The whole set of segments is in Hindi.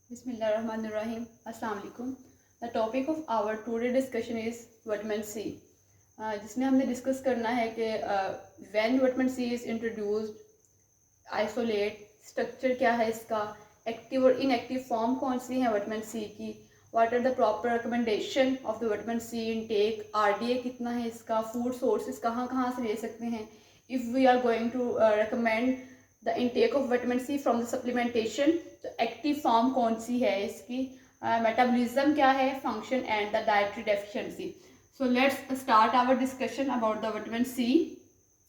Bismillahirrahmanirrahim. Assalamu alaikum. The topic of our today discussion is vitamin C. जिसमें हमने डिस्कस करना है कि when vitamin C is introduced, isolate, structure क्या है इसका, एक्टिव और इनएक्टिव फॉर्म कौन सी है विटामिन सी की, what are the proper recommendation of the vitamin C intake, RDA कितना है इसका, फूड सोर्सेज कहाँ कहाँ से ले सकते हैं, if we are going to recommend the intake of vitamin C from the supplementation, तो एक्टिव फॉर्म कौन सी है इसकी, मेटाबॉलिज्म क्या है, function and the dietary deficiency. So let's start our discussion about the vitamin C.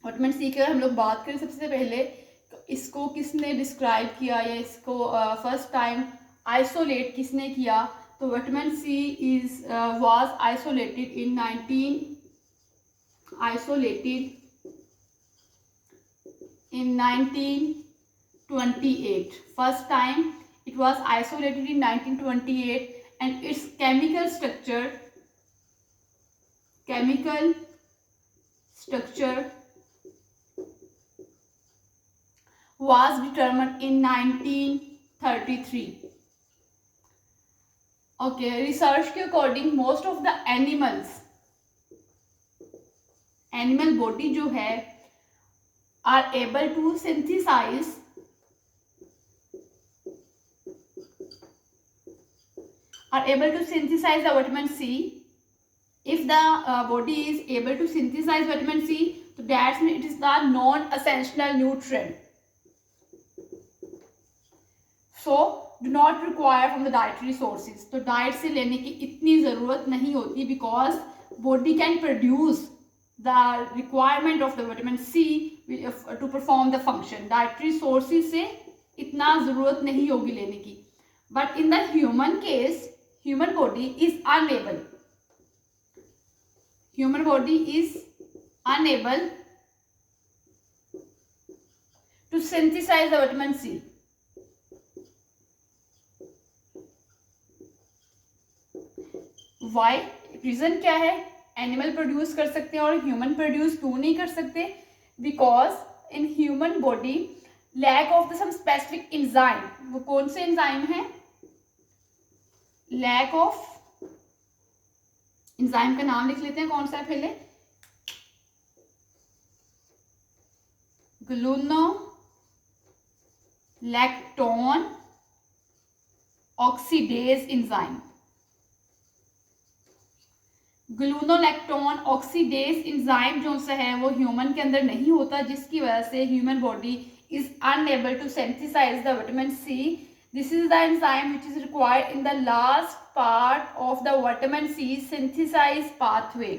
Vitamin C की अगर हम लोग बात करें सबसे पहले इसको किसने डिस्क्राइब किया या इसको फर्स्ट टाइम आइसोलेट किसने किया, तो vitamin C is was isolated in 1928. First time it was isolated in 1928 and its chemical structure was determined in 1933. Okay, research के according most of the animal body जो है are able to synthesize the vitamin C. If the body is able to synthesize vitamin C, so that means it is the non-essential nutrient. So do not require from the dietary sources. तो डाइट से लेने की इतनी ज़रूरत नहीं होती because body can produce the requirement of the vitamin C to perform the function. Dietary sources से इतना ज़रूरत नहीं होगी लेने की. But in the human case, human body is unable to synthesize the vitamin C. Why? Reason क्या है? एनिमल प्रोड्यूस कर सकते हैं और ह्यूमन प्रोड्यूस क्यों नहीं कर सकते? Because in human body lack of the some specific enzyme. वो कौन से एंजाइम है? लैक ऑफ एंजाइम का नाम लिख लेते हैं. कौन सा है पहले? ग्लूनोलैक्टोन ऑक्सीडेज एंजाइम. ग्लूनोलैक्टोन ऑक्सीडेज एंजाइम जो सा है वो ह्यूमन के अंदर नहीं होता, जिसकी वजह से human body is unable to synthesize the vitamin C. This is the enzyme which is required in the last part of the vitamin C synthesize pathway.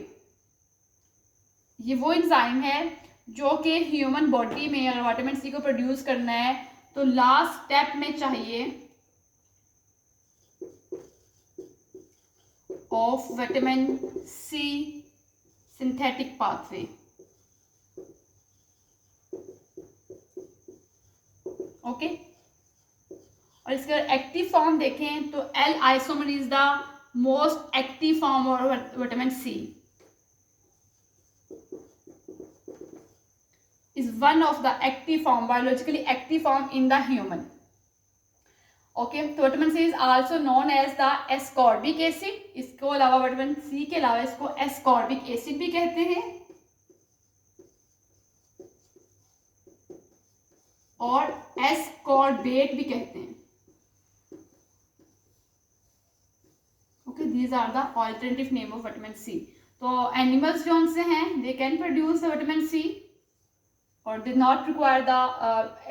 ये वो एंजाइम है जो कि ह्यूमन बॉडी में अगर विटामिन सी को प्रोड्यूस करना है तो लास्ट स्टेप में चाहिए of vitamin C synthetic pathway. Okay, और इसका एक्टिव फॉर्म देखें तो L isomer is the most active form of vitamin C. Is one of the active form, biologically active form in the human. Okay, तो vitamin C is also known as the ascorbic acid. इसको अलावा विटामिन सी के अलावा इसको एस्कॉर्बिक एसिड भी कहते हैं और एस्कॉर्बेट भी कहते हैं. Okay, these are the alternative name of vitamin C. तो एनिमल्स जो से हैं they can produce the vitamin C और they not require the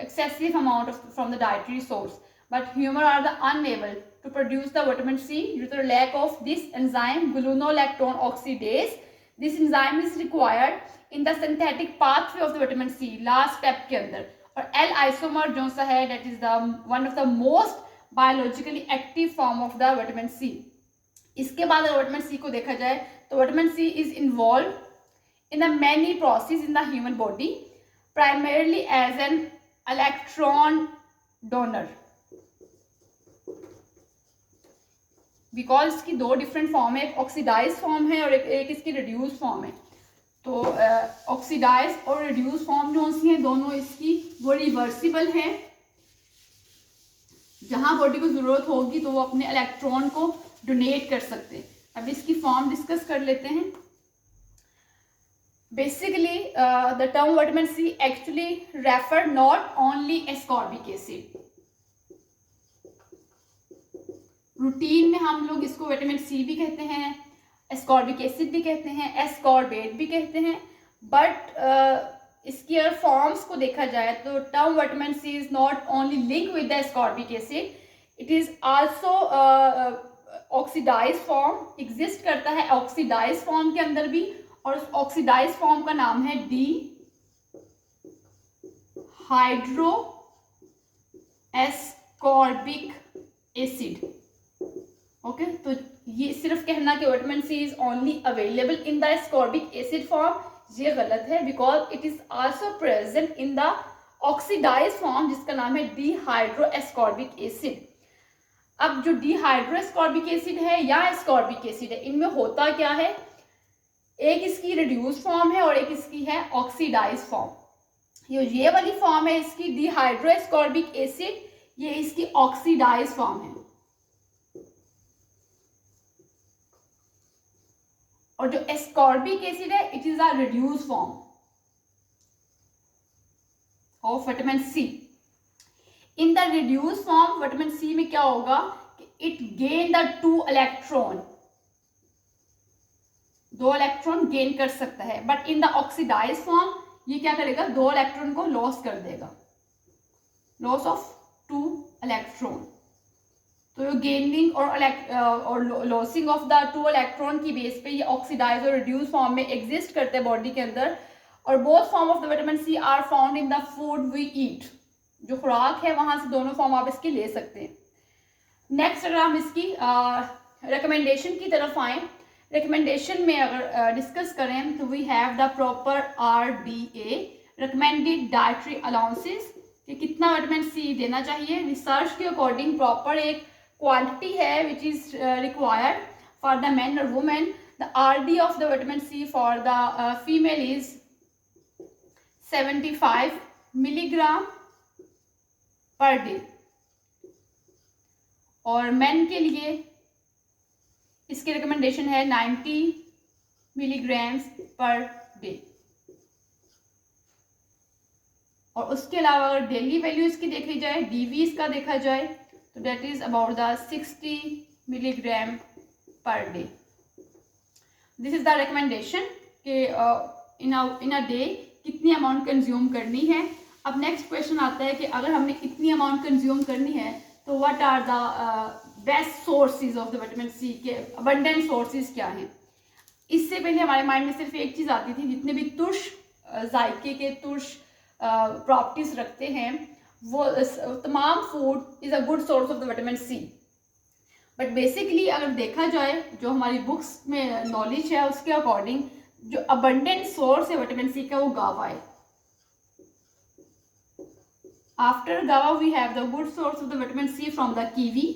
excessive amount from the dietary source. But humans are the unable to produce the vitamin C due to the lack of this enzyme gluconolactone oxidase. This enzyme is required in the synthetic pathway of the vitamin C last step के अंदर. और L isomer जो सा है that is the one of the most biologically active form of the vitamin C. इसके बाद अगर vitamin C को देखा जाए तो vitamin C is involved in the many processes in the human body, primarily as an electron donor. Because इसकी दो डिफरेंट फॉर्म है, एक ऑक्सीडाइज फॉर्म है और एक इसकी रिड्यूस फॉर्म है. तो ऑक्सीडाइज और रिड्यूस फॉर्म जो सी हैं दोनों इसकी वो रिवर्सिबल है. जहाँ बॉडी को ज़रूरत होगी तो वो अपने इलेक्ट्रॉन को डोनेट कर सकते हैं। अब इसकी फॉर्म डिस्कस कर लेते हैं। Basically, the term vitamin C actually refer not only ascorbic acid. Routine में हम लोग इसको विटामिन सी भी कहते हैं, एस्कॉर्बिक एसिड भी कहते हैं, एस्कॉर्बेट भी कहते हैं, बट इसकी अगर फॉर्म्स को देखा जाए तो term vitamin C is not only link with the ascorbic acid, it is also oxidize form exist करता है ऑक्सीडाइज फॉर्म के अंदर भी, और उस ऑक्सीडाइज फॉर्म का नाम है dehydroascorbic acid. Okay, तो ये सिर्फ कहना कि vitamin C is only available in the ascorbic acid form, ये गलत है, because it is also present in the oxidize form जिसका नाम है डी हाइड्रो एस्कॉर्बिक एसिड। अब जो डी हाइड्रो एस्कॉर्बिक एसिड है या एस्कॉर्बिक एसिड है, इनमें होता क्या है, एक इसकी रिड्यूस फॉर्म है और एक इसकी है ऑक्सीडाइज फॉर्म। ये वाली फॉर्म है इसकी डी हाइड्रो एस्कॉर्बिक एसिड, ये इसकी ऑक्सीडाइज फॉर्म है, और जो एस्कॉर्बिक एसिड है it is a reduce form of vitamin C. In the reduce form vitamin C में क्या होगा कि it gain the 2 electron, 2 electron gain कर सकता है, but in the oxidize form ये क्या करेगा, 2 इलेक्ट्रॉन को लॉस कर देगा, लॉस ऑफ 2 इलेक्ट्रॉन। तो गेनिंग और लॉसिंग ऑफ द 2 इलेक्ट्रॉन की बेस पे ये ऑक्सीडाइज और रिड्यूस फॉर्म में एग्जिस्ट करते हैं बॉडी के अंदर, और both form of the vitamin C are found in the food we eat. जो खुराक है वहां से दोनों फॉर्म आप इसकी ले सकते हैं। नेक्स्ट अगर हम इसकी रिकमेंडेशन की तरफ आए, रिकमेंडेशन में अगर डिस्कस करें तो we have the proper RDA recommended dietary allowances, कि कितना विटामिन सी देना चाहिए। रिसर्च के अकॉर्डिंग प्रॉपर एक क्वांटिटी है which is required for the man और women. The RD of the vitamin C for the female is 75 milligram per day, और मेन के लिए इसकी रिकमेंडेशन है 90 मिलीग्राम्स पर डे। और उसके अलावा अगर डेली वैल्यू इसकी देखी जाए, DV इसका देखा जाए, तो that is about the 60 milligram per day. This is the recommendation कि इन अ डे कितनी अमाउंट कंज्यूम करनी है। अब नेक्स्ट क्वेश्चन आता है कि अगर हमने इतनी अमाउंट कंज्यूम करनी है तो what are the best sources of the vitamin C के अबंडेंट सोर्सेज क्या हैं। इससे पहले हमारे माइंड में सिर्फ एक चीज़ आती थी, जितने भी तुर्श जायके के तुर्श प्रॉपर्टीज रखते हैं वो तमाम food is a good source of the vitamin C. But basically अगर देखा जाए जो हमारी बुक्स में नॉलेज है उसके अकॉर्डिंग जो अबंडेंट सोर्स है विटामिन सी का वो गावा है। After guava we have the good source of the vitamin C from the kiwi.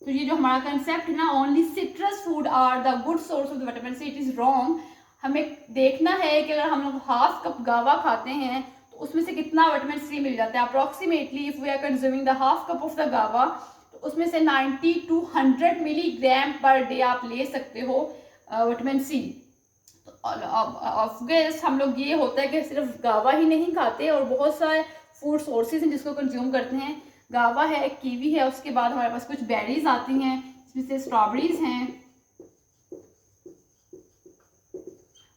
तो ये जो हमारा कंसेप्ट है ना, only citrus food are the good source of the vitamin C, it is wrong. हमें देखना है कि अगर हम लोग हाफ कप गावा खाते हैं तो उसमें से कितना विटामिन सी मिल जाता है। Approximately if we are consuming the half cup of the guava तो उसमें से 90 to 100 मिलीग्राम पर डे आप ले सकते हो विटामिन सी। ऑफकोर्स हम लोग ये होता है कि सिर्फ गावा ही नहीं खाते और बहुत सारे फूड सोर्सेज हैं जिसको कंज्यूम करते हैं। गावा है, कीवी है, उसके बाद हमारे पास कुछ बेरीज आती हैं जिसमें से स्ट्रॉबेरीज हैं,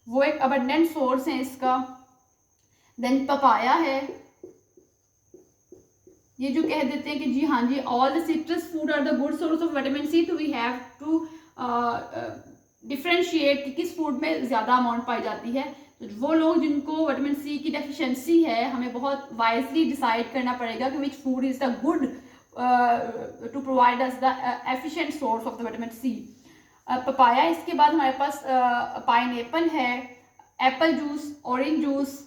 वो एक अबंडेंट सोर्स है इसका। देन पपाया है, ये जो कह देते हैं कि जी हाँ जी all the citrus food are the good source of vitamin C, तो वी हैव टू डिफ्रेंशिएट कि किस फूड में ज़्यादा अमाउंट पाई जाती है। तो वो लोग जिनको विटामिन सी की डेफिशिएंसी है, हमें बहुत वाइजली डिसाइड करना पड़ेगा कि which food is the good to provide us the efficient source of the vitamin C. Papaya, इसके बाद हमारे पास पाइनएप्पल है, apple juice, orange juice,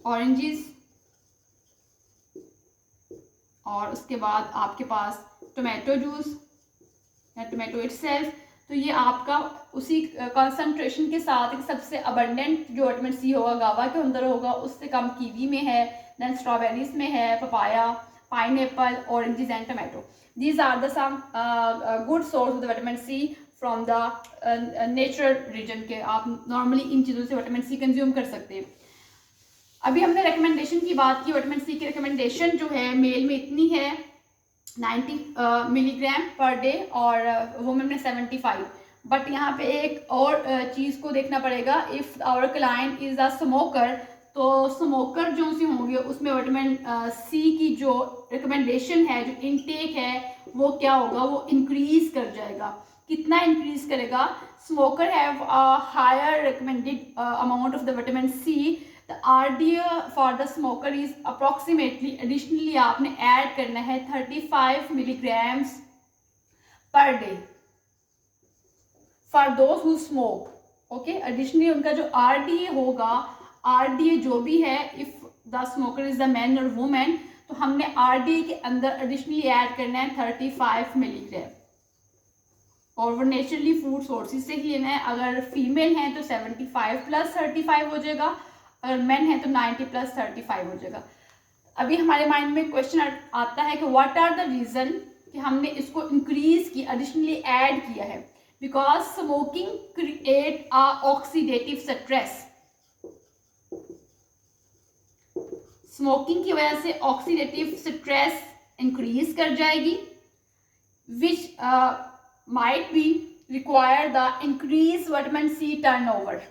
oranges, और उसके बाद आपके पास टोमेटो जूस या टोमेटो इटसेल्फ। तो ये आपका उसी कंसंट्रेशन के साथ एक सबसे अबंडेंट जो विटामिन सी होगा गावा के अंदर होगा, उससे कम कीवी में है, देन स्ट्रॉबेरीज में है, papaya, pineapple, oranges and tomato. These are the some good source of the vitamin C from the natural reason के. आप नॉर्मली इन चीज़ों से विटामिन सी कंज्यूम कर सकते हैं. अभी हमने रिकमेंडेशन की बात की. विटामिन सी की रिकमेंडेशन जो है मेल में इतनी है 90 मिलीग्राम पर डे और वुमेन में 75. बट यहाँ पे एक और चीज़ को देखना पड़ेगा. If our client is a smoker, तो स्मोकर जो सी होंगे उसमें विटामिन सी की जो रिकमेंडेशन है, जो इनटेक है, वो क्या होगा, वो इंक्रीज कर जाएगा. कितना इंक्रीज करेगा? Smoker have a higher recommended amount of the vitamin C. The RDA for the smoker is approximately, additionally आपने ऐड करना है 35 milligrams per day for those who smoke. Okay, additionally उनका जो RDA होगा, RDA जो भी है, if the smoker is the man और वुमेन, तो हमने RDA के अंदर एडिशनली ऐड करना है 35 मिलीग्राम. और वो नेचुरली फूड सोर्सेज से ही लेना है. अगर फीमेल हैं तो 75 प्लस 35 हो जाएगा, अगर मेन है तो 90 प्लस 35 हो जाएगा. अभी हमारे माइंड में क्वेश्चन आता है कि व्हाट आर द रीजन कि हमने इसको इंक्रीज की, एडिशनली ऐड किया है. Because smoking create a oxidative stress. Smoking की वजह से ऑक्सीडेटिव स्ट्रेस इंक्रीज कर जाएगी, which might be require the increase vitamin C turnover.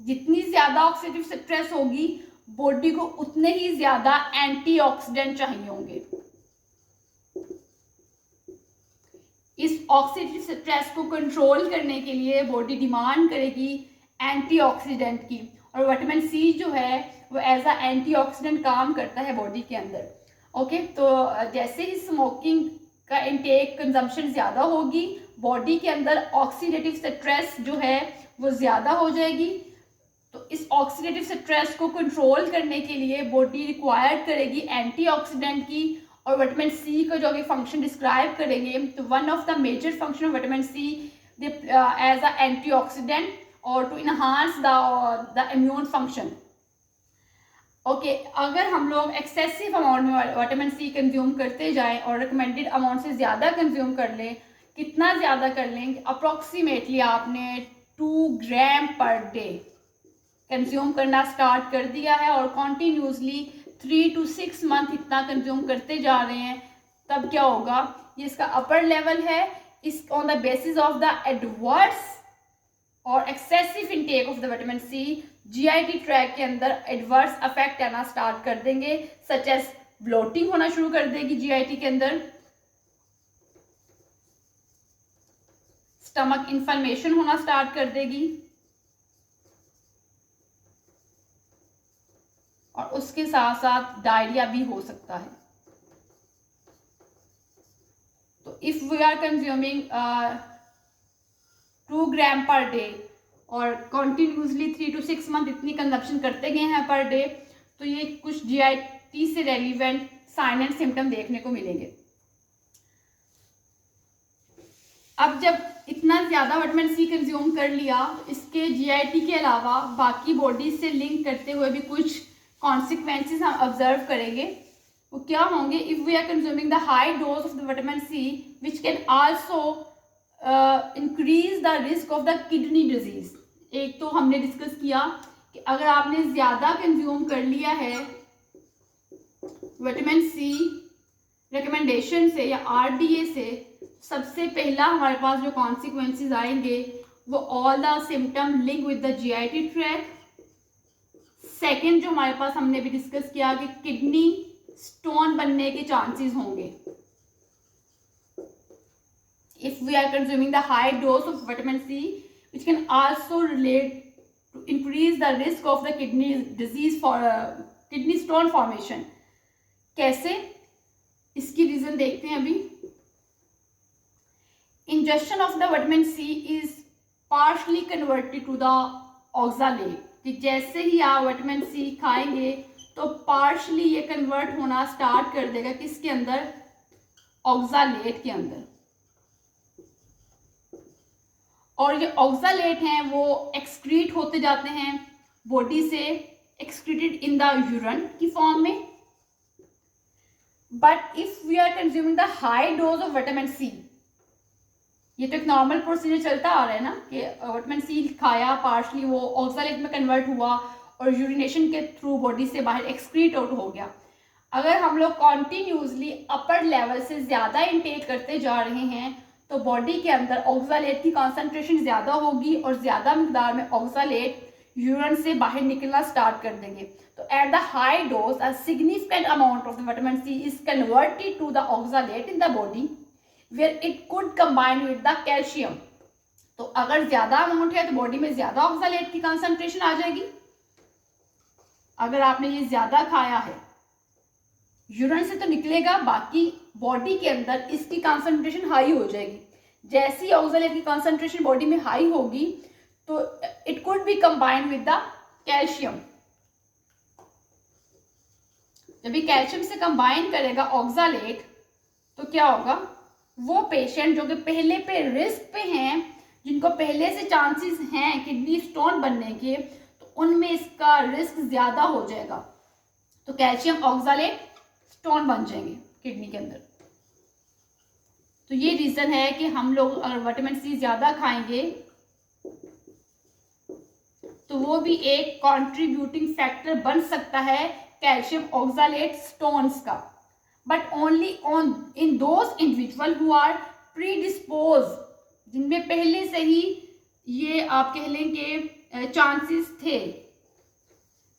जितनी ज्यादा ऑक्सीडेटिव स्ट्रेस होगी, बॉडी को उतने ही ज्यादा एंटीऑक्सीडेंट चाहिए होंगे. इस ऑक्सीडेटिव स्ट्रेस को कंट्रोल करने के लिए बॉडी डिमांड करेगी एंटीऑक्सीडेंट की. और विटामिन सी जो है वो एज अ एंटीऑक्सीडेंट काम करता है बॉडी के अंदर. ओके, तो जैसे ही स्मोकिंग का इनटेक कंजम्पशन ज़्यादा होगी, बॉडी के अंदर ऑक्सीडेटिव स्ट्रेस जो है वो ज़्यादा हो जाएगी. तो इस ऑक्सीडेटिव स्ट्रेस को कंट्रोल करने के लिए बॉडी रिक्वायर करेगी एंटीऑक्सीडेंट की. और विटामिन सी का जो अभी फंक्शन डिस्क्राइब करेंगे, तो one of the major function of vitamin C as a antioxidant और to enhance the immune function. Okay, अगर हम लोग एक्सेसिव अमाउंट में विटामिन सी कंज्यूम करते जाएं और रिकमेंडेड अमाउंट से ज़्यादा कंज्यूम कर लें, कितना ज़्यादा कर लें? अप्रॉक्सीमेटली आपने 2 ग्राम पर डे कंज्यूम करना स्टार्ट कर दिया है और कॉन्टीन्यूसली 3 to 6 मंथ इतना कंज्यूम करते जा रहे हैं, तब क्या होगा? ये इसका अपर लेवल है. इस on the basis of the adverse और excessive intake of the vitamin C, GIT tract के अंदर एडवर्स अफेक्ट आना स्टार्ट कर देंगे, सच एज ब्लोटिंग होना शुरू कर देगी GIT के अंदर, स्टमक इन्फ्लेमेशन होना स्टार्ट कर देगी, और उसके साथ साथ डायरिया भी हो सकता है. तो if we are consuming 2 gram per day और कॉन्टिन्यूसली 3 to 6 मंथ इतनी कंजप्शन करते गए हैं पर डे, तो ये कुछ GIT से रेलिवेंट साइन एंड सिम्टम देखने को मिलेंगे. अब जब इतना ज़्यादा विटामिन सी कंज्यूम कर लिया, तो इसके GIT के अलावा बाकी बॉडी से लिंक करते हुए भी कुछ कॉन्सिक्वेंसेस हम ऑब्जर्व करेंगे. वो क्या होंगे? If we are consuming the high dose of the vitamin C, which can also increase the risk of the kidney disease. एक तो हमने डिस्कस किया कि अगर आपने ज़्यादा कंज्यूम कर लिया है विटामिन सी रिकमेंडेशन से या RDA से, सबसे पहला हमारे पास जो कॉन्सिक्वेंसेस आएंगे वो all the symptom link with the GIT track. Second जो हमारे पास हमने भी डिस्कस किया कि किडनी स्टोन बनने के चांसेस होंगे if we are consuming the high dose of vitamin C, which can also relate to increase the risk of the kidney disease for kidney stone formation. कैसे? इसकी रीजन देखते हैं अभी. Ingestion of the vitamin C is partially converted to the oxalate. कि जैसे ही आप विटामिन सी खाएंगे तो पार्शली ये कन्वर्ट होना स्टार्ट कर देगा किसके अंदर? ऑक्सालेट के अंदर. और ये ऑक्सालेट हैं वो एक्सक्रीट होते जाते हैं बॉडी से, एक्सक्रीटेड इन द यूरिन की फॉर्म में. But if we are consuming the high dose of vitamin C, ये तो एक नॉर्मल प्रोसीजर चलता आ रहा है ना कि विटामिन सी खाया, पार्शली वो ऑक्सालेट में कन्वर्ट हुआ और यूरिनेशन के थ्रू बॉडी से बाहर एक्सक्रीट आउट हो गया. अगर हम लोग कॉन्टिन्यूसली अपर लेवल से ज़्यादा इनटेक करते जा रहे हैं तो बॉडी के अंदर ऑक्सालेट की कॉन्सेंट्रेशन ज़्यादा होगी और ज़्यादा मिकदार में ऑक्सालेट यूरिन से बाहर निकलना स्टार्ट कर देंगे. तो at the high dose a significant amount of the vitamin C is converted to the oxalate in the body where it could combine with the calcium. तो अगर ज़्यादा अमाउंट है तो बॉडी में ज़्यादा ऑक्सालेट की कॉन्सेंट्रेशन आ जाएगी. अगर आपने ये ज़्यादा खाया है, यूरिन से तो निकलेगा, बाकी बॉडी के अंदर इसकी कॉन्सेंट्रेशन हाई हो जाएगी. जैसी ऑक्सालेट की कॉन्सेंट्रेशन बॉडी में हाई होगी तो it could be combined with the calcium. जब ये कैल्शियम से कंबाइन करेगा ऑक्सालेट तो क्या होगा, वो पेशेंट जो कि पहले पे रिस्क पे हैं, जिनको पहले से चांसेस हैं किडनी स्टोन बनने के, तो उनमें इसका रिस्क ज़्यादा हो जाएगा. तो कैल्शियम ऑक्सालेट स्टोन बन जाएंगे किडनी के अंदर. तो ये रीज़न है कि हम लोग अगर विटामिन सी ज़्यादा खाएंगे तो वो भी एक कंट्रीब्यूटिंग फैक्टर बन सकता है कैल्शियम ऑक्सालेट स्टोन्स का. But only on in those individual who are predispose, जिनमें पहले से ही ये आप कह लें कि चांसेस थे,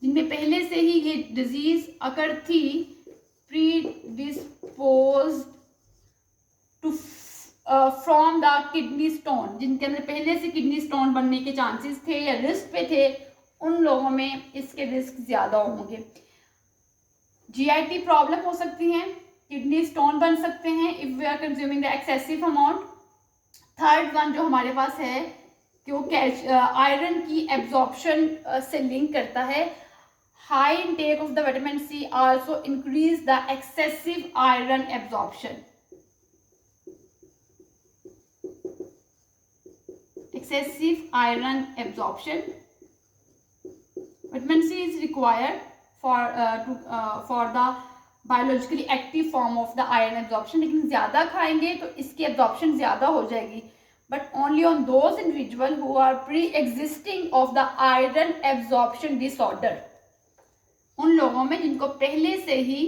जिनमें पहले से ही ये डिजीज अकर थी, predispose to from the kidney stone, जिनके अंदर पहले से किडनी स्टोन बनने के चांसेस थे या रिस्क पे थे, उन लोगों में इसके रिस्क ज़्यादा होंगे. जीआईटी प्रॉब्लम हो सकती हैं, किडनी स्टोन बन सकते हैं if we are consuming the excessive amount. Third one जो हमारे पास है कि वो आयरन की एब्जॉर्प्शन से लिंक करता है. High intake of the vitamin C also increase the excessive iron absorption. Excessive iron absorption. Vitamin C is required for the biologically active form of the iron absorption. लेकिन ज़्यादा खाएंगे तो इसकी absorption ज़्यादा हो जाएगी. But only on those individuals who are pre-existing of the iron absorption disorder. उन लोगों में जिनको पहले से ही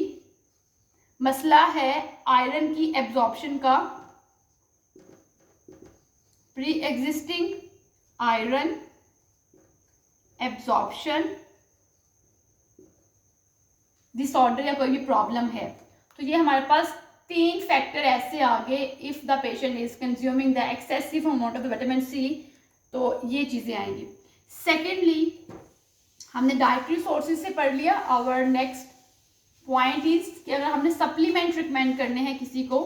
मसला है आयरन की एब्जॉर्प्शन का, pre existing iron absorption disorder या कोई भी प्रॉब्लम है. तो ये हमारे पास 3 फैक्टर ऐसे आ गए. If the patient is consuming the excessive amount of the vitamin C तो ये चीज़ें आएंगी. सेकेंडली हमने डाइटरी सोर्सेज से पढ़ लिया. आवर नेक्स्ट पॉइंट इज कि अगर हमने सप्लीमेंट रिकमेंड करने हैं किसी को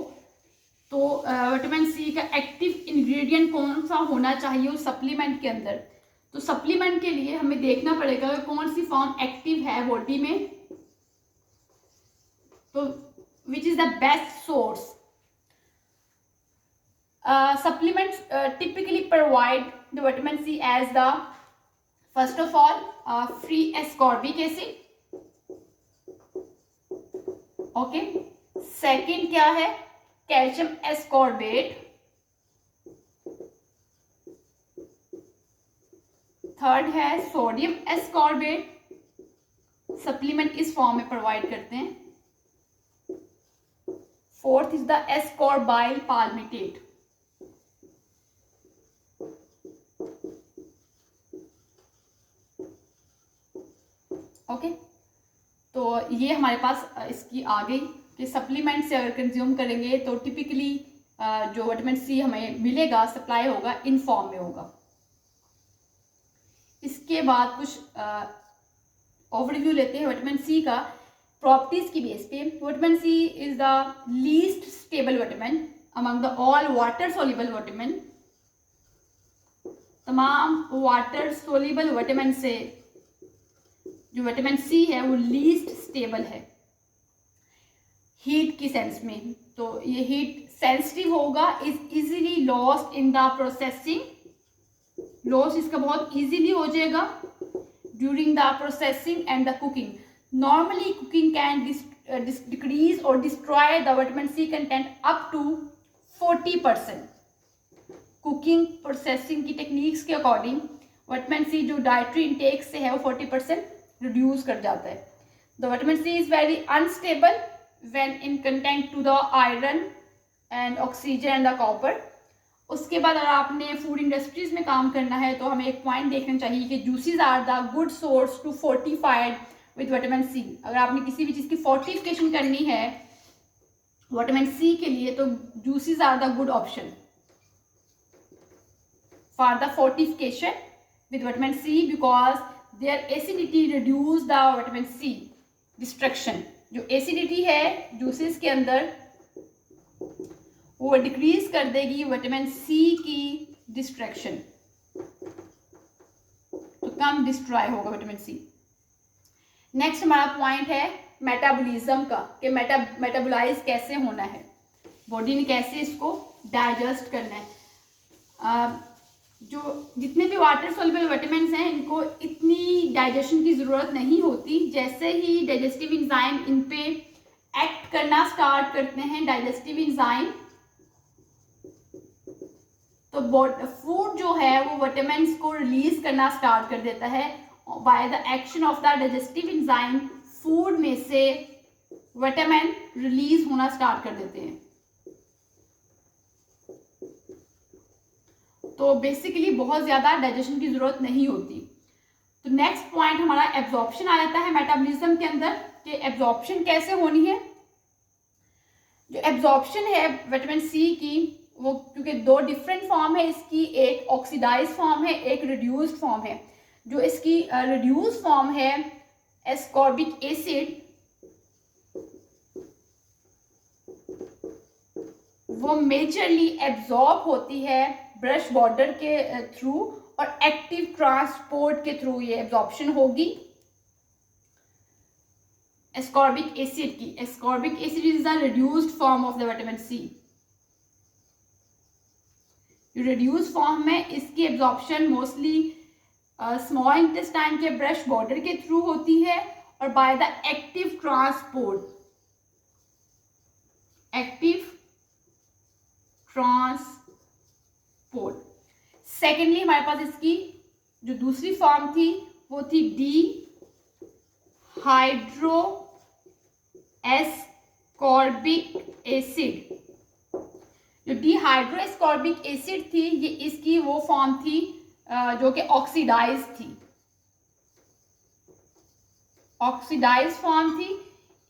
तो विटामिन सी का एक्टिव इंग्रेडिएंट कौन सा होना चाहिए उस सप्लीमेंट के अंदर. तो सप्लीमेंट के लिए हमें देखना पड़ेगा कि कौन सी फॉर्म एक्टिव है बॉडी में, तो which is the best source. Supplements typically provide the vitamin C as the first of all free ascorbic acid. Okay, second क्या है, कैल्शियम एस्कॉर्बेट. थर्ड है सोडियम एस्कॉर्बेट. सप्लीमेंट इस फॉर्म में प्रोवाइड करते हैं. Fourth is the ascorbyl palmitate. Okay, तो ये हमारे पास इसकी आ गई कि सप्लीमेंट से अगर कंज्यूम करेंगे तो टिपिकली जो विटामिन सी हमें मिलेगा, सप्लाई होगा, इन फॉर्म में होगा. इसके बाद कुछ ओवरव्यू लेते हैं विटामिन सी का प्रॉपर्टीज की बेस पे. Vitamin C is the least stable vitamin among the all water soluble vitamin. तमाम वाटर सोल्यूबल विटामिन से जो विटामिन सी है वो लीस्ट स्टेबल है हीट की सेंस में. तो ये हीट सेंसिटिव होगा, is easily lost in the processing loss इसका बहुत इजीली हो जाएगा during the processing and the cooking. Normally cooking can decrease or destroy the vitamin C content up to 40%. Cooking processing की टेक्निक्स के अकॉर्डिंग विटामिन सी जो डाइटरी इंटेक से है वो 40% रिड्यूस कर जाता है. The vitamin C is very unstable when in content to the iron and oxygen and the copper. उसके बाद अगर आपने फूड इंडस्ट्रीज में काम करना है तो हमें एक पॉइंट देखना चाहिए कि juices are the good source to fortified with vitamin C. अगर आपने किसी भी चीज़ की फोर्टिफिकेशन करनी है विटामिन सी के लिए तो juices are the good option for the fortification with vitamin C because their acidity reduce the vitamin C destruction. जो एसिडिटी है जूसेस के अंदर वो डिक्रीज कर देगी विटामिन सी की डिस्ट्रैक्शन, तो कम डिस्ट्रॉय होगा विटामिन सी. नेक्स्ट हमारा पॉइंट है मेटाबॉलिज्म का कि मेटाबोलाइज कैसे होना है, बॉडी ने कैसे इसको डाइजेस्ट करना है. जो जितने भी वाटर सॉल्युबल विटामिन हैं इनको इतनी डाइजेशन की ज़रूरत नहीं होती. जैसे ही डाइजेस्टिव एंजाइम इन पे एक्ट करना स्टार्ट करते हैं डाइजेस्टिव एंजाइम तो फूड जो है वो विटामिन को रिलीज करना स्टार्ट कर देता है. By the action of the digestive enzyme food में से विटामिन रिलीज होना स्टार्ट कर देते हैं. तो बेसिकली बहुत ज़्यादा डाइजेशन की ज़रूरत नहीं होती. तो नेक्स्ट पॉइंट हमारा एब्जॉर्प्शन आ जाता है मेटाबॉलिज्म के अंदर कि एब्जॉर्प्शन कैसे होनी है. जो एब्जॉर्प्शन है विटामिन सी की वो क्योंकि दो डिफरेंट फॉर्म है इसकी, एक ऑक्सीडाइज फॉर्म है एक रिड्यूस्ड फॉर्म है. जो इसकी रिड्यूस्ड फॉर्म है एस्कॉर्बिक एसिड वो मेजरली एब्जॉर्ब होती है ब्रश बॉर्डर के थ्रू और एक्टिव ट्रांसपोर्ट के थ्रू ये एब्जॉर्प्शन होगी एस्कॉर्बिक एसिड की. Ascorbic acid is the reduced form of the vitamin C. Reduce form में इसकी एब्जॉर्प्शन मोस्टली स्मॉल इंटेस्टाइन के ब्रश बॉर्डर के थ्रू होती है और by the active transport. Secondly हमारे पास इसकी जो दूसरी फॉर्म थी वो थी डी हाइड्रो एस्कॉर्बिक एसिड. जो डिहाइड्रो एस्कॉर्बिक एसिड थी ये इसकी वो फॉर्म थी जो कि ऑक्सीडाइज थी. ऑक्सीडाइज फॉर्म थी.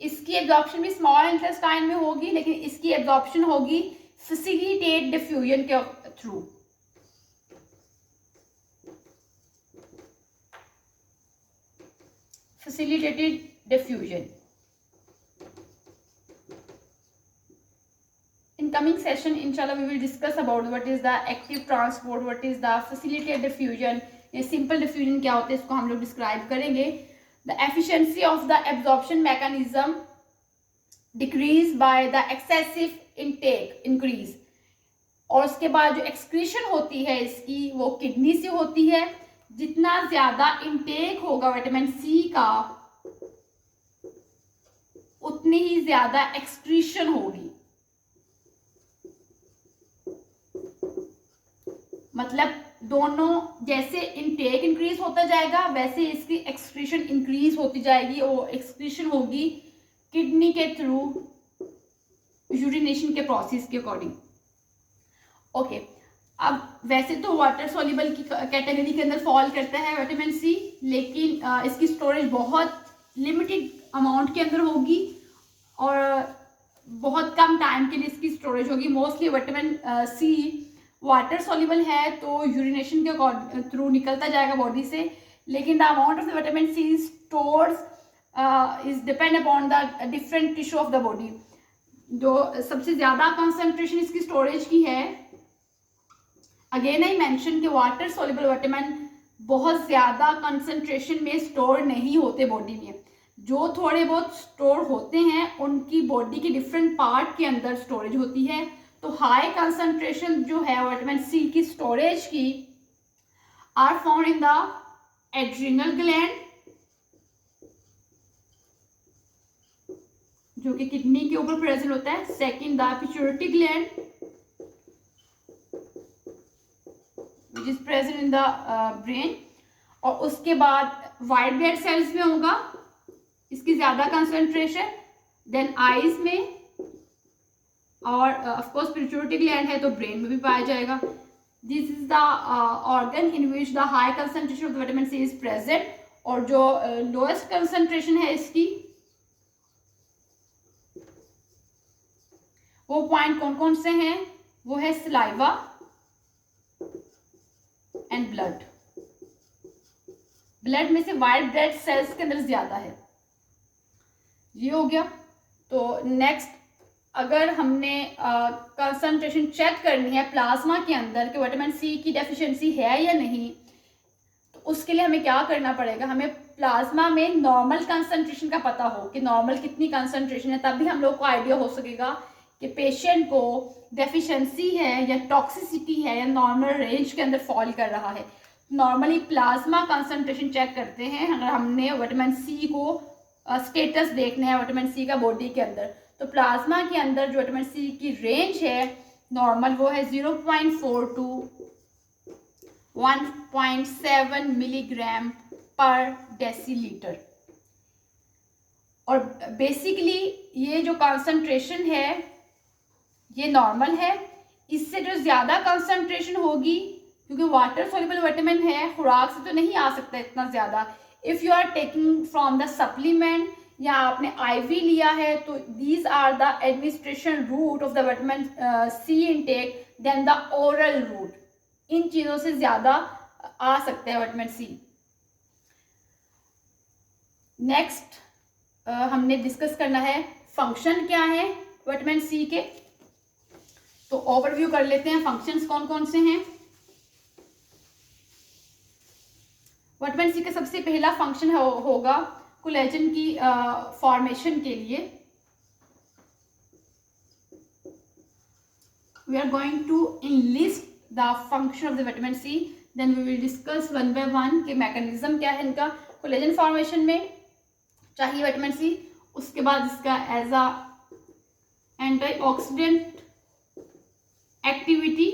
इसकी एब्जॉर्प्शन भी स्मॉल इंटेस्टाइन में होगी लेकिन इसकी एब्जॉर्प्शन होगी फैसिलिटेट डिफ्यूजन के through. Facilitated diffusion. In coming session, inshallah, we will discuss about what is the active transport, what is the facilitated diffusion, ये simple diffusion क्या होता है इसको हम लोग describe करेंगे. The efficiency of the absorption mechanism decrease by the excessive intake increase. और उसके बाद जो excretion होती है इसकी वो किडनी से होती है. जितना ज़्यादा intake होगा विटामिन सी का उतनी ही ज़्यादा excretion होगी. मतलब दोनों जैसे इनटेक इंक्रीज होता जाएगा वैसे इसकी एक्सक्रीशन इंक्रीज होती जाएगी और एक्सक्रीशन होगी किडनी के थ्रू यूरिनेशन के प्रोसेस के अकॉर्डिंग. ओके, अब वैसे तो वाटर सॉल्युबल की कैटेगरी के अंदर फॉल करता है विटामिन सी लेकिन इसकी स्टोरेज बहुत लिमिटेड अमाउंट के अंदर होगी और बहुत कम टाइम के लिए इसकी स्टोरेज होगी. Mostly vitamin C water soluble है तो यूरिनेशन के थ्रू निकलता जाएगा बॉडी से लेकिन the amount of the vitamin C stores is depend upon the different tissue of the body. जो सबसे ज़्यादा कंसंट्रेशन इसकी स्टोरेज की है अगेन आई मेंशन कि वाटर सॉल्युबल विटामिन बहुत ज़्यादा कंसंट्रेशन में स्टोर नहीं होते बॉडी में. जो थोड़े बहुत स्टोर होते हैं उनकी बॉडी के डिफरेंट पार्ट के अंदर स्टोरेज होती है. तो हाई कंसंट्रेशन जो है विटामिन सी की स्टोरेज की are found in the adrenal gland, जो कि किडनी के ऊपर प्रेजेंट होता है। Second, the pituitary gland which is present in the brain. और उसके बाद वाइट ब्लड सेल्स में होगा इसकी ज्यादा कंसंट्रेशन, देन आईज में, और ऑफ कोर्स पिट्यूटरी ग्लैंड है तो ब्रेन में भी पाया जाएगा। This is the organ in which the high concentration of vitamin C is present. और जो लोएस्ट कंसंट्रेशन है इसकी, वो पॉइंट कौन कौन से हैं? वो है सलाइवा एंड ब्लड। ब्लड में से वाइट ब्लड सेल्स के अंदर ज्यादा है। ये हो गया। तो नेक्स्ट, अगर हमने कंसंट्रेशन चेक करनी है प्लाज्मा के अंदर कि विटामिन सी की डेफिशिएंसी है या नहीं, तो उसके लिए हमें क्या करना पड़ेगा? हमें प्लाज्मा में नॉर्मल कंसंट्रेशन का पता हो कि नॉर्मल कितनी कंसंट्रेशन है, तभी हम लोग को आइडिया हो सकेगा कि पेशेंट को डेफिशिएंसी है या टॉक्सिसिटी है या नॉर्मल रेंज के अंदर फॉल कर रहा है। नॉर्मली प्लाज्मा कंसंट्रेशन चेक करते हैं अगर हमने विटामिन सी को स्टेटस देखना है विटामिन सी का बॉडी के अंदर। तो प्लाज्मा के अंदर जो विटामिन सी की रेंज है नॉर्मल, वो है 0.4 टू 1.7 मिलीग्राम पर डेसीलीटर। और बेसिकली ये जो कंसंट्रेशन है ये नॉर्मल है। इससे जो ज़्यादा कंसंट्रेशन होगी, क्योंकि वाटर सोल्यूबल विटामिन है, खुराक से तो नहीं आ सकता इतना ज़्यादा। If you are taking from the supplement या आपने आईवी लिया है, तो these are the administration route of the vitamin C intake then the oral route. इन चीज़ों से ज़्यादा आ सकते हैं विटामिन सी। नेक्स्ट हमने डिस्कस करना है फंक्शन क्या है विटामिन सी के। तो ओवरव्यू कर लेते हैं फंक्शंस कौन कौन से हैं। विटामिन सी का सबसे पहला फंक्शन होगा कोलेजन की फॉर्मेशन के लिए। We are going to enlist the function of the vitamin C, then we will discuss one by one के मैकेनिज्म क्या है इनका कोलेजन फॉर्मेशन में चाहिए विटामिन सी। उसके बाद इसका एज अ एंटीऑक्सीडेंट एक्टिविटी,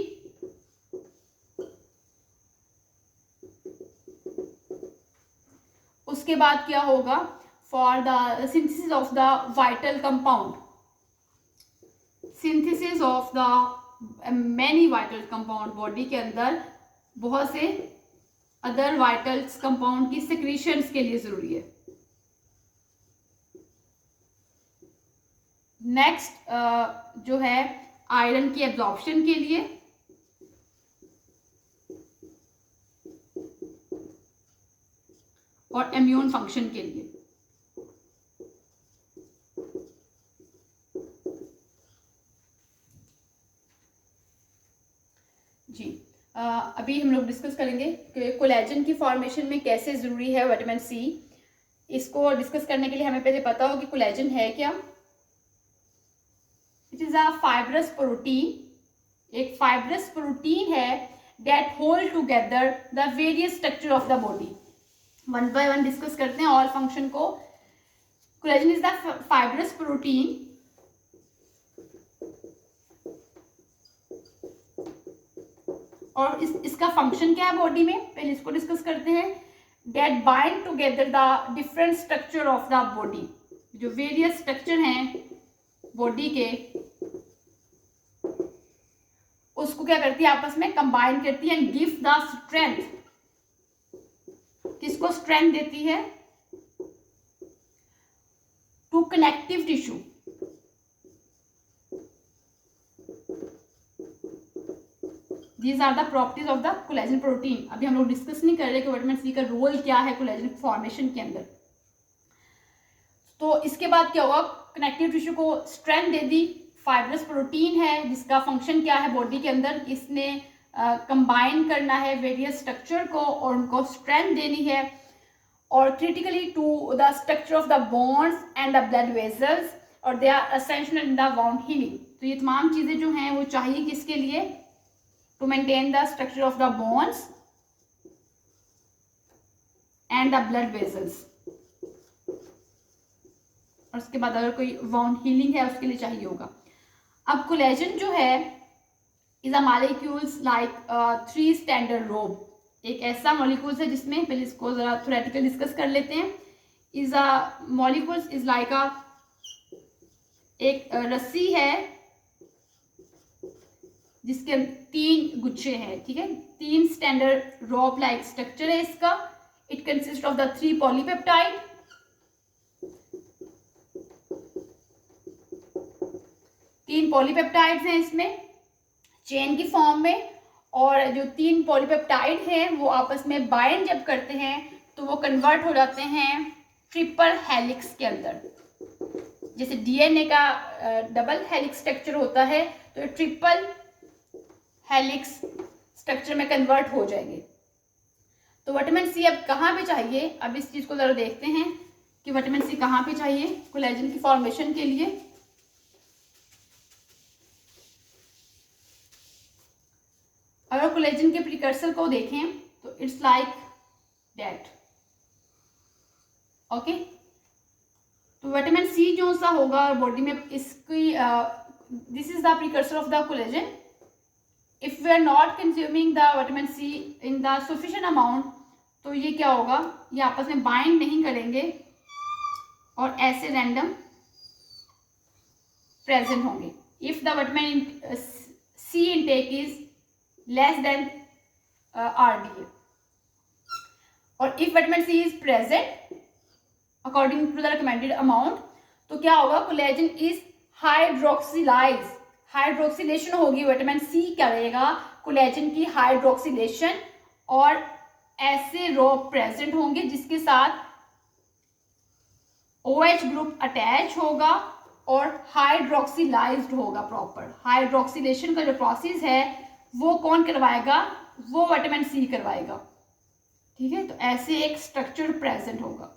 उसके बाद क्या होगा for the synthesis of the vital compound, synthesis of the many vital compound. Body के अंदर बहुत से अदर वाइटल्स कंपाउंड की सिक्रीशंस के लिए जरूरी है। नेक्स्ट जो है आयरन की एब्जॉर्प्शन के लिए, और इम्यून फंक्शन के लिए। जी अभी हम लोग डिस्कस करेंगे कि कोलेजन की फॉर्मेशन में कैसे ज़रूरी है विटामिन सी। इसको डिस्कस करने के लिए हमें पहले पता हो कि कोलेजन है क्या। It is a fibrous protein. एक फाइब्रस प्रोटीन है that hold together the various structure of the body. One by one discuss करते हैं ऑल फंक्शन को। Collagen is the fibrous protein और इसका फंक्शन क्या है बॉडी में, पहले इसको डिस्कस करते हैं। That bind together the different structure of the body. जो वेरियस स्ट्रक्चर हैं बॉडी के, उसको क्या करती है आपस में कंबाइन करती है एंड गिव द स्ट्रेंथ। किसको स्ट्रेंथ देती है? To connective tissue. These are the properties of the collagen protein. अभी हम लोग डिस्कस नहीं कर रहे कि विटामिन सी का रोल क्या है कोलेजन फॉर्मेशन के अंदर। तो इसके बाद क्या होगा, कनेक्टिव टिश्यू को स्ट्रेंथ दे दी। फाइब्रस प्रोटीन है जिसका फंक्शन क्या है बॉडी के अंदर, इसने कंबाइन करना है वेरियस स्ट्रक्चर को और उनको स्ट्रेंथ देनी है। और critically to the structure of the bones and the blood vessels, और they are essential in the wound healing. तो ये तमाम चीज़ें जो हैं वो चाहिए किसके लिए? To maintain the structure of the bones and the blood vessels. और उसके बाद अगर कोई वाउंड हीलिंग है उसके लिए चाहिए होगा। अब कोलेजन जो है is a molecules like 3 standard rope, एक ऐसा मॉलिक्यूल्स है जिसमें, पहले इसको जरा थ्योरेटिकल डिस्कस कर लेते हैं। Is a molecules is like अ, एक रस्सी है जिसके 3 गुच्छे हैं, ठीक है, 3 स्टैंडर्ड रोप लाइक स्ट्रक्चर है इसका। It consist of the 3 polypeptide, 3 polypeptides हैं इसमें चेन की फॉर्म में। और जो 3 पॉलीपेप्टाइड हैं वो आपस में बाइंड जब करते हैं तो वो कन्वर्ट हो जाते हैं ट्रिपल हेलिक्स के अंदर। जैसे डीएनए का डबल हेलिक्स स्ट्रक्चर होता है तो ये ट्रिपल हेलिक्स स्ट्रक्चर में कन्वर्ट हो जाएंगे। तो विटामिन सी अब कहाँ पे चाहिए, अब इस चीज को जरा देखते हैं कि विटामिन सी कहाँ पे चाहिए कोलेजन की फॉर्मेशन के लिए। अगर कोलेजन के प्रिकर्सर को देखें तो इट्स लाइक दैट, ओके। तो विटामिन सी जो सा होगा बॉडी में इसकी, this is the precursor of the collagen. If we are not consuming the vitamin C in the sufficient amount तो ये क्या होगा, ये आपस में बाइंड नहीं करेंगे और ऐसे रैंडम प्रेजेंट होंगे। If the vitamin C intake is less than RDA, और if vitamin C is present according to the recommended amount तो क्या होगा, कोलेजन इज हाइड्रोक्सिलाइज, हाइड्रोक्सिलेशन होगी, विटामिन सी करेगा कोलेजन की हाइड्रोक्सिलेशन और ऐसे रोप प्रेजेंट होंगे जिसके साथ OH ग्रुप अटैच होगा और हाइड्रोक्सिलाइज्ड होगा प्रॉपर। हाइड्रोक्सिलेशन का जो प्रोसेस है वो कौन करवाएगा, वो विटामिन सी करवाएगा, ठीक है। तो ऐसे एक स्ट्रक्चर प्रेजेंट होगा।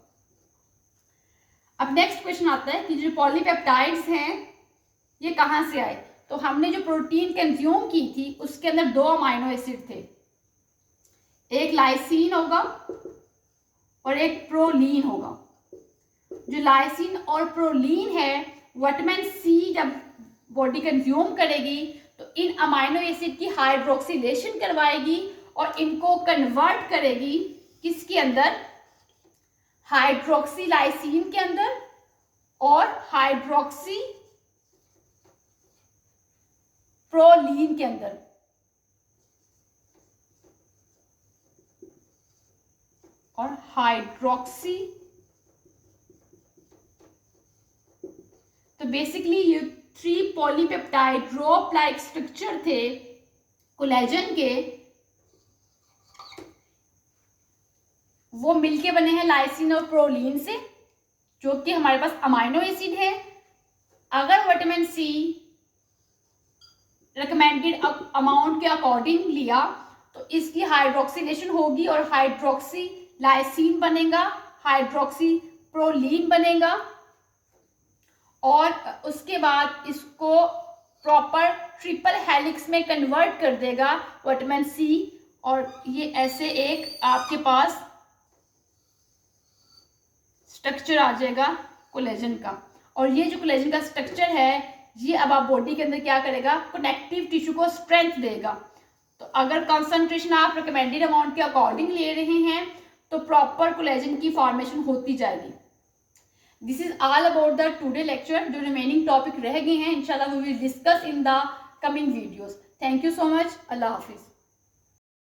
अब नेक्स्ट क्वेश्चन आता है कि जो पॉलीपेप्टाइड्स हैं ये कहाँ से आए। तो हमने जो प्रोटीन कंज्यूम की थी उसके अंदर 2 अमाइनो एसिड थे, एक लाइसिन होगा और एक प्रोलीन होगा। जो लाइसिन और प्रोलीन है विटामिन सी जब बॉडी कंज्यूम करेगी तो इन अमाइनो एसिड की हाइड्रोक्सिलेशन करवाएगी और इनको कन्वर्ट करेगी किसके अंदर, हाइड्रोक्सीलाइसिन के अंदर और हाइड्रोक्सी प्रोलीन के अंदर। और हाइड्रोक्सी, तो बेसिकली ये 3 पॉलीपेप्टाइड रोप लाइक स्ट्रक्चर थे कोलेजन के, वो मिलके बने हैं लाइसिन और प्रोलीन से, जो कि हमारे पास अमाइनो एसिड है। अगर विटामिन सी रिकमेंडेड अमाउंट के अकॉर्डिंग लिया तो इसकी हाइड्रोक्सिलेशन होगी और हाइड्रोक्सी लाइसिन बनेगा, हाइड्रोक्सी प्रोलीन बनेगा और उसके बाद इसको प्रॉपर ट्रिपल हेलिक्स में कन्वर्ट कर देगा विटामिन सी और ये ऐसे एक आपके पास स्ट्रक्चर आ जाएगा कोलेजन का। और ये जो कोलेजन का स्ट्रक्चर है ये अब आप बॉडी के अंदर क्या करेगा, कनेक्टिव टिश्यू को स्ट्रेंथ देगा। तो अगर कंसंट्रेशन आप रिकमेंडेड अमाउंट के अकॉर्डिंग ले रहे हैं तो प्रॉपर कोलेजन की फॉर्मेशन होती जाएगी। This is all about the today lecture. जो रिमेनिंग टॉपिक रह गए हैं इंशाल्लाह we will discuss in the coming videos. Thank you so much. अल्लाह हाफिज।